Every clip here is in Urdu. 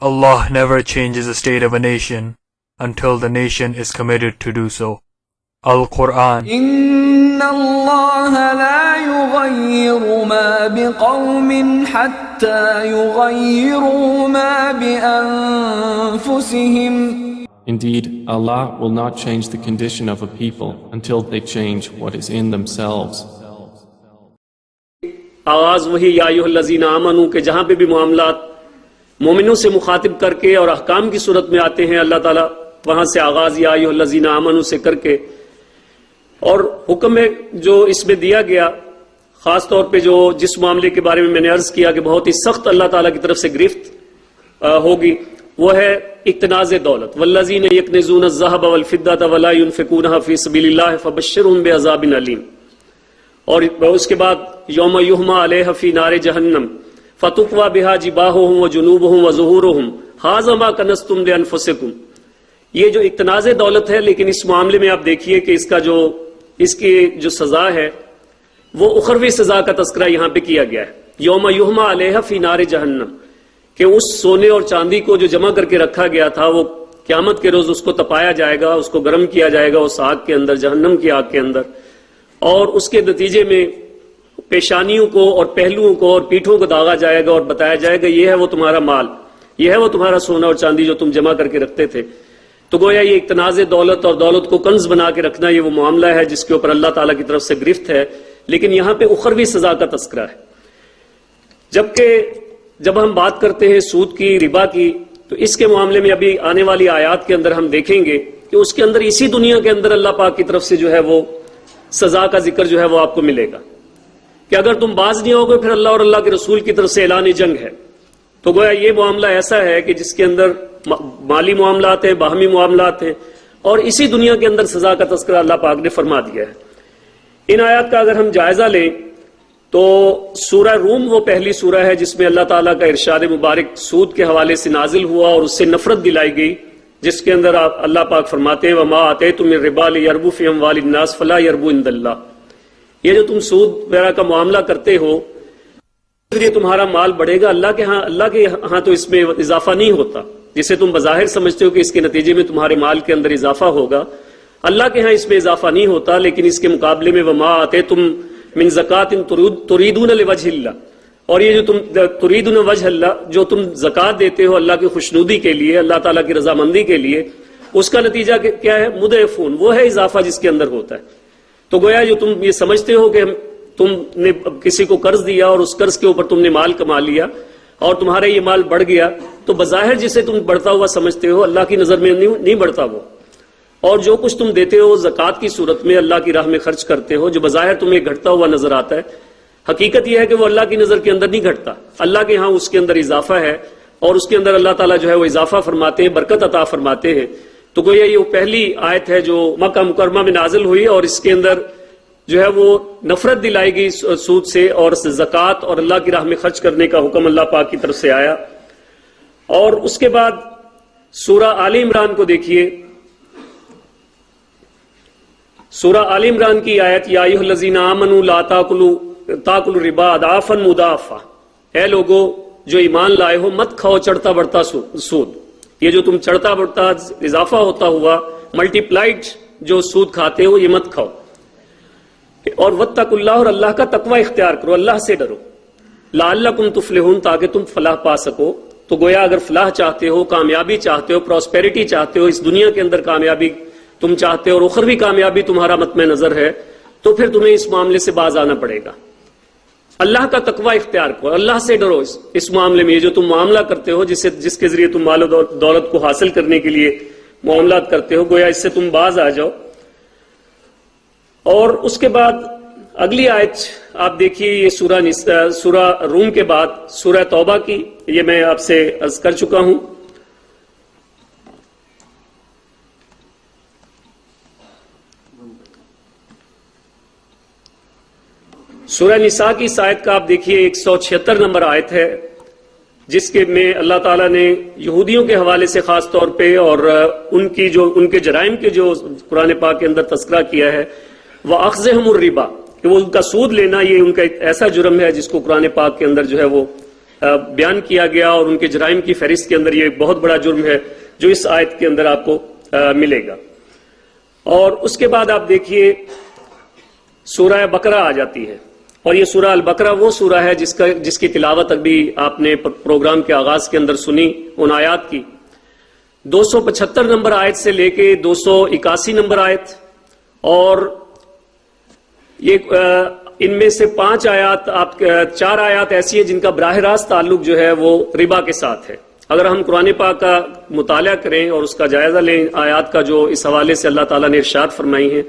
Allah never changes the state of a nation until the nation is committed to do so. Al-Quran. إِنَّ اللَّهَ لَا يُغَيِّرُ مَا بِقَوْمٍ حَتَّى يُغَيِّرُوا مَا بِأَنفُسِهِمْ. Indeed, Allah will not change the condition of a people until they change what is in themselves. آغاز وہی یا ایھا الذین آمنوا کہ جہاں پہ بھی معاملات مومنوں سے مخاطب کر کے اور احکام کی صورت میں آتے ہیں اللہ تعالیٰ وہاں سے آغاز یا ایھا الذین آمنوا سے کر کے، اور حکم ہے جو اس میں دیا گیا خاص طور پہ جو جس معاملے کے بارے میں نے عرض کیا کہ بہت ہی سخت اللہ تعالیٰ کی طرف سے گرفت ہوگی، وہ ہے اقتناز دولت. والذین یکنزون الذھب والفضة ولا ينفقونها فی سبیل اللہ فبشرهم بعذاب علیم. اور اس کے بعد یوم یحمى علیہ فی نار جہنم فتقوی بها جباہهم وجنوبهم وظہورهم ھذا ما کنزتم لانفسکم. یہ جو اقتناز دولت ہے، لیکن اس معاملے میں آپ دیکھیے کہ اس کی جو سزا ہے وہ اخروی سزا کا تذکرہ یہاں پہ کیا گیا ہے. یوم یحمى علیہ فی نار جہنم، کہ اس سونے اور چاندی کو جو جمع کر کے رکھا گیا تھا وہ قیامت کے روز اس کو تپایا جائے گا، اس کو گرم کیا جائے گا اس آگ کے اندر، جہنم کی آگ کے اندر، اور اس کے نتیجے میں پیشانیوں کو اور پہلوؤں کو اور پیٹھوں کو داغا جائے گا اور بتایا جائے گا یہ ہے وہ تمہارا مال، یہ ہے وہ تمہارا سونا اور چاندی جو تم جمع کر کے رکھتے تھے. تو گویا یہ اقتناز دولت اور دولت کو کنز بنا کے رکھنا یہ وہ معاملہ ہے جس کے اوپر اللہ تعالیٰ کی طرف سے گرفت ہے، لیکن یہاں پہ اخروی سزا کا تذکرہ ہے. جبکہ جب ہم بات کرتے ہیں سود کی، ربا کی، تو اس کے معاملے میں ابھی آنے والی آیات کے اندر ہم دیکھیں گے کہ اس کے اندر اسی دنیا کے اندر اللہ پاک کی طرف سے جو ہے وہ سزا کا ذکر جو ہے وہ آپ کو ملے گا کہ اگر تم باز نہیں ہوگے پھر اللہ اور اللہ کے رسول کی طرف سے اعلان جنگ ہے. تو گویا یہ معاملہ ایسا ہے کہ جس کے اندر مالی معاملات ہیں، باہمی معاملات ہیں، اور اسی دنیا کے اندر سزا کا تذکرہ اللہ پاک نے فرما دیا ہے. ان آیات کا اگر ہم جائزہ لیں تو سورہ روم وہ پہلی سورہ ہے جس میں اللہ تعالیٰ کا ارشاد مبارک سود کے حوالے سے نازل ہوا اور اس سے نفرت دلائی گئی، جس کے اندر اللہ پاک فرماتے ہیں وَمَا آتَيْتُم مِّن رِّبًا لِيَرْبُوَ فِي أَمْوَالِ النَّاسِ فَلَا يَرْبُو عِندَ اللَّهِ. یہ جو تم سود وغیرہ کا معاملہ کرتے ہو پھر یہ تمہارا مال بڑھے گا اللہ کے ہاں تو اس میں اضافہ نہیں ہوتا، جسے تم بظاہر سمجھتے ہو کہ اس کے نتیجے میں تمہارے مال کے اندر اضافہ ہوگا، اللہ کے ہاں اس میں اضافہ نہیں ہوتا. لیکن اس کے مقابلے میں وَمَا آتَيْتُم من زکات تریدون لوجہ اللہ، اور یہ جو تم تریدون وجہ اللہ جو تم زکات دیتے ہو اللہ کی خوشنودی کے لیے، اللہ تعالیٰ کی رضامندی کے لیے، اس کا نتیجہ کیا ہے؟ مضاعفون، وہ ہے اضافہ جس کے اندر ہوتا ہے. تو گویا جو تم یہ سمجھتے ہو کہ تم نے کسی کو قرض دیا اور اس قرض کے اوپر تم نے مال کما لیا اور تمہارا یہ مال بڑھ گیا، تو بظاہر جسے تم بڑھتا ہوا سمجھتے ہو اللہ کی نظر میں نہیں بڑھتا وہ. اور جو کچھ تم دیتے ہو زکوٰۃ کی صورت میں اللہ کی راہ میں خرچ کرتے ہو، جو بظاہر تمہیں گھٹتا ہوا نظر آتا ہے، حقیقت یہ ہے کہ وہ اللہ کی نظر کے اندر نہیں گھٹتا، اللہ کے ہاں اس کے اندر اضافہ ہے، اور اس کے اندر اللہ تعالیٰ جو ہے وہ اضافہ فرماتے ہیں، برکت عطا فرماتے ہیں. تو گویا یہ پہلی آیت ہے جو مکہ مکرمہ میں نازل ہوئی اور اس کے اندر جو ہے وہ نفرت دلائی گئی سود سے اور زکوٰۃ اور اللہ کی راہ میں خرچ کرنے کا حکم اللہ پاک کی طرف سے آیا. اور اس کے بعد سورہ آل عمران کو دیکھیے، سورہ آل عمران کی آیت یا ایھا الذین آمنوا لا تاکلوا الربا اضعافا مضاعفا، اے لوگو جو ایمان لائے ہو مت کھاؤ چڑھتا بڑھتا سود. یہ جو تم چڑھتا بڑھتا اضافہ ہوتا ہوا ملٹی پلائڈ جو سود کھاتے ہو یہ مت کھاؤ. اور واتقوا اللہ، اور اللہ کا تقوی اختیار کرو، اللہ سے ڈرو، لعلکم تفلحون، تاکہ تم فلاح پا سکو. تو گویا اگر فلاح چاہتے ہو، کامیابی چاہتے ہو، پراسپیرٹی چاہتے ہو، اس دنیا کے اندر کامیابی تم چاہتے ہو اور اخروی کامیابی تمہارا مطمع نظر ہے، تو پھر تمہیں اس معاملے سے باز آنا پڑے گا. اللہ کا تقوی اختیار کرو، اللہ سے ڈرو اس معاملے میں. یہ جو تم معاملہ کرتے ہو جس کے ذریعے تم مال و دولت کو حاصل کرنے کے لیے معاملات کرتے ہو، گویا اس سے تم باز آ جاؤ. اور اس کے بعد اگلی آیت آپ دیکھیے، یہ سورہ روم کے بعد سورہ توبہ کی، یہ میں آپ سے عرض کر چکا ہوں. سورہ نساء کی اس آیت کا آپ دیکھیے 176 نمبر آیت ہے، جس کے میں اللہ تعالیٰ نے یہودیوں کے حوالے سے خاص طور پہ اور ان کے جرائم کے جو قرآن پاک کے اندر تذکرہ کیا ہے، وَأَخْذِهُمُ الرِّبَا، کہ وہ ان کا سود لینا یہ ان کا ایک ایسا جرم ہے جس کو قرآن پاک کے اندر جو ہے وہ بیان کیا گیا اور ان کے جرائم کی فہرست کے اندر یہ ایک بہت بڑا جرم ہے جو اس آیت کے اندر آپ کو ملے گا. اور اس کے بعد آپ دیکھیے سورہ بقرہ آ جاتی ہے، اور یہ سورہ البقرہ وہ سورہ ہے جس کی تلاوت ابھی آپ نے پروگرام کے آغاز کے اندر سنی. ان آیات کی 275 نمبر آیت سے لے کے 281 نمبر آیت، اور یہ ان میں سے 4 آیات ایسی ہیں جن کا براہ راست تعلق جو ہے وہ ربا کے ساتھ ہے. اگر ہم قرآن پاک کا مطالعہ کریں اور اس کا جائزہ لیں آیات کا جو اس حوالے سے اللہ تعالیٰ نے ارشاد فرمائی ہیں،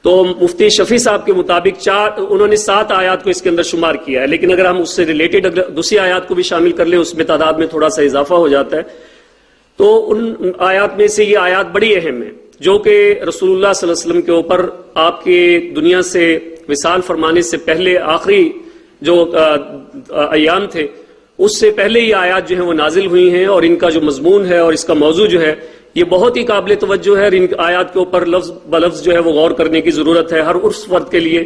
تو مفتی شفیع صاحب کے مطابق انہوں نے 7 آیات کو اس کے اندر شمار کیا ہے، لیکن اگر ہم اس سے ریلیٹڈ دوسری آیات کو بھی شامل کر لیں اس میں تعداد میں تھوڑا سا اضافہ ہو جاتا ہے. تو ان آیات میں سے یہ آیات بڑی اہم ہے جو کہ رسول اللہ صلی اللہ علیہ وسلم کے اوپر آپ کے دنیا سے وصال فرمانے سے پہلے آخری جو ایام تھے اس سے پہلے یہ آیات جو ہیں وہ نازل ہوئی ہیں، اور ان کا جو مضمون ہے اور اس کا موضوع جو ہے یہ بہت ہی قابل توجہ ہے، اور ان آیات کے اوپر لفظ بلفظ جو ہے وہ غور کرنے کی ضرورت ہے ہر اس فرد کے لیے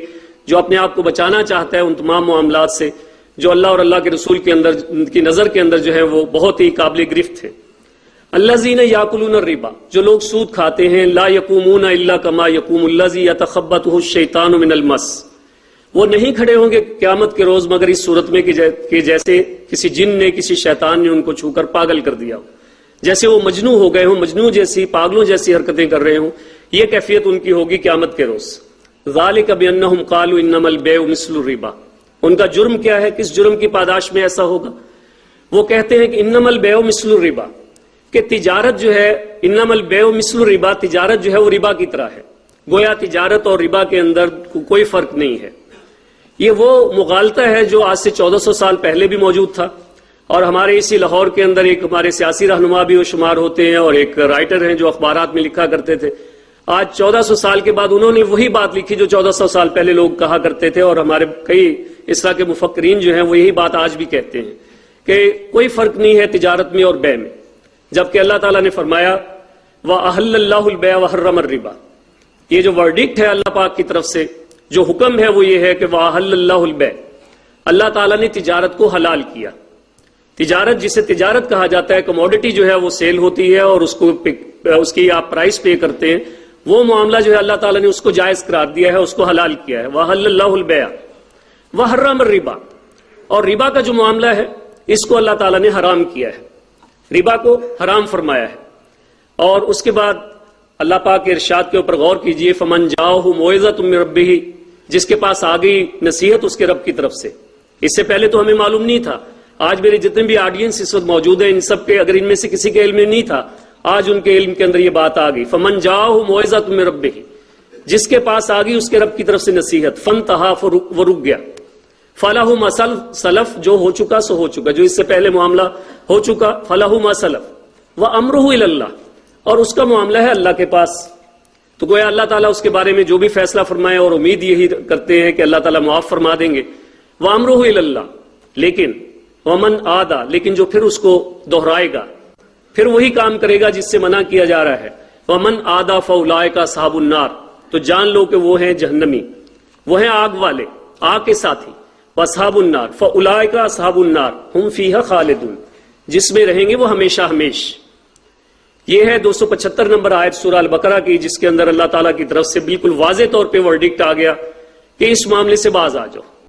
جو اپنے آپ کو بچانا چاہتا ہے ان تمام معاملات سے جو اللہ اور اللہ کے رسول کے اندر کی نظر کے اندر جو ہے وہ بہت ہی قابل گرفت ہے. الذین یاکلون الربا، جو لوگ سود کھاتے ہیں، لا یقومون الا کما یقوم الذی یتخبطہ الشیطان من المس، وہ نہیں کھڑے ہوں گے قیامت کے روز مگر اس صورت میں کہ جیسے کسی جن نے کسی شیطان نے ان کو چھو کر پاگل کر دیا ہو، جیسے وہ مجنوں ہو گئے ہوں، مجنوں جیسی پاگلوں جیسی حرکتیں کر رہے ہوں، یہ کیفیت ان کی ہوگی قیامت کے روز. ذالک بانہم قالوا انما البیع مثل الربا، ان کا جرم کیا ہے، کس جرم کی پاداش میں ایسا ہوگا؟ وہ کہتے ہیں کہ انما البیع مثل الربا، کہ تجارت جو ہے، انما البیع مثل الربا، تجارت جو ہے وہ ربا کی طرح ہے. گویا تجارت اور ربا کے اندر کوئی فرق نہیں ہے. یہ وہ مغالطہ ہے جو آج سے 1400 سال پہلے بھی موجود تھا، اور ہمارے اسی لاہور کے اندر ایک ہمارے سیاسی رہنما بھی وہ شمار ہوتے ہیں اور ایک رائٹر ہیں جو اخبارات میں لکھا کرتے تھے. آج 1400 سال کے بعد انہوں نے وہی بات لکھی جو 1400 سال پہلے لوگ کہا کرتے تھے، اور ہمارے کئی اس طرح کے مفکرین جو ہیں وہ یہی بات آج بھی کہتے ہیں کہ کوئی فرق نہیں ہے تجارت میں اور بیع میں، جبکہ اللہ تعالیٰ نے فرمایا وَأَحَلَّ اللَّهُ الْبَيْعَ وَحَرَّمَ الرِّبَا. یہ جو ورڈکٹ ہے اللہ پاک کی طرف سے، جو حکم ہے وہ یہ ہے کہ وَأَحَلَّ اللَّهُ الْبَيْعَ، اللہ تعالیٰ نے تجارت کو حلال کیا. تجارت جسے تجارت کہا جاتا ہے، کموڈٹی جو ہے وہ سیل ہوتی ہے اور اس کی آپ پرائس پے کرتے ہیں، وہ معاملہ جو ہے اللہ تعالیٰ نے اس کو جائز قرار دیا ہے، اس کو حلال کیا ہے. وَأَحَلَّ اللَّهُ الْبَيْعَ وَحَرَّمَ الرِّبَا، اور ربا کا جو معاملہ ہے اس کو اللہ تعالیٰ نے حرام کیا ہے، ربا کو حرام فرمایا ہے. اور اس کے بعد اللہ پاک کے ارشاد کے اوپر غور کیجئے، فمن جاءہ موعظۃ من ربہ، جس کے پاس آ گئی نصیحت اس کے رب کی طرف سے. اس سے پہلے تو ہمیں معلوم نہیں تھا. آج میرے جتنے بھی آڈینس اس وقت موجود ہیں ان سب کے اگر ان میں سے کسی کے علم میں نہیں تھا، آج ان کے علم کے اندر یہ بات آ گئی. فمن جاءہ موعظۃ من ربہ، جس کے پاس آ گئی اس کے رب کی طرف سے نصیحت، فانتہا، وہ رک گیا. فَلَهُ مَا سَلَف، جو ہو چکا سو ہو چکا، جو اس سے پہلے معاملہ ہو چکا، فَلَهُ مَا سَلَف وَأَمْرُهُ إِلَى اللَّهِ، اور اس کا معاملہ ہے اللہ کے پاس. تو گویا اللہ تعالیٰ اس کے بارے میں جو بھی فیصلہ فرمائے، اور امید یہی کرتے ہیں کہ اللہ تعالیٰ معاف فرما دیں گے. وَأَمْرُهُ إِلَى اللَّهِ، لیکن وَمَنْ عَادَ، لیکن جو پھر اس کو دہرائے گا، پھر وہی کام کرے گا جس سے منع کیا جا رہا ہے. وَمَنْ عَادَ فَأُولَٰئِكَ أَصْحَابُ النَّارِ، تو جان لو کہ وہ ہیں جہنمی، وہ ہیں آگ والے، آگ کے ساتھی. وَأَصْحَابُ النَّارِ فَأُولَٰئِكَ أَصْحَابُ النَّارِ هُمْ فِيهَا خَالِدُونَ، جس میں رہیں گے وہ ہمیشہ ہمیش. یہ ہے 275 نمبر آیت سورہ البقرہ کی، جس کے اندر اللہ تعالیٰ کی طرف سے بالکل واضح طور پہ ورڈکٹ آ گیا کہ اس معاملے سے باز آ جاؤ.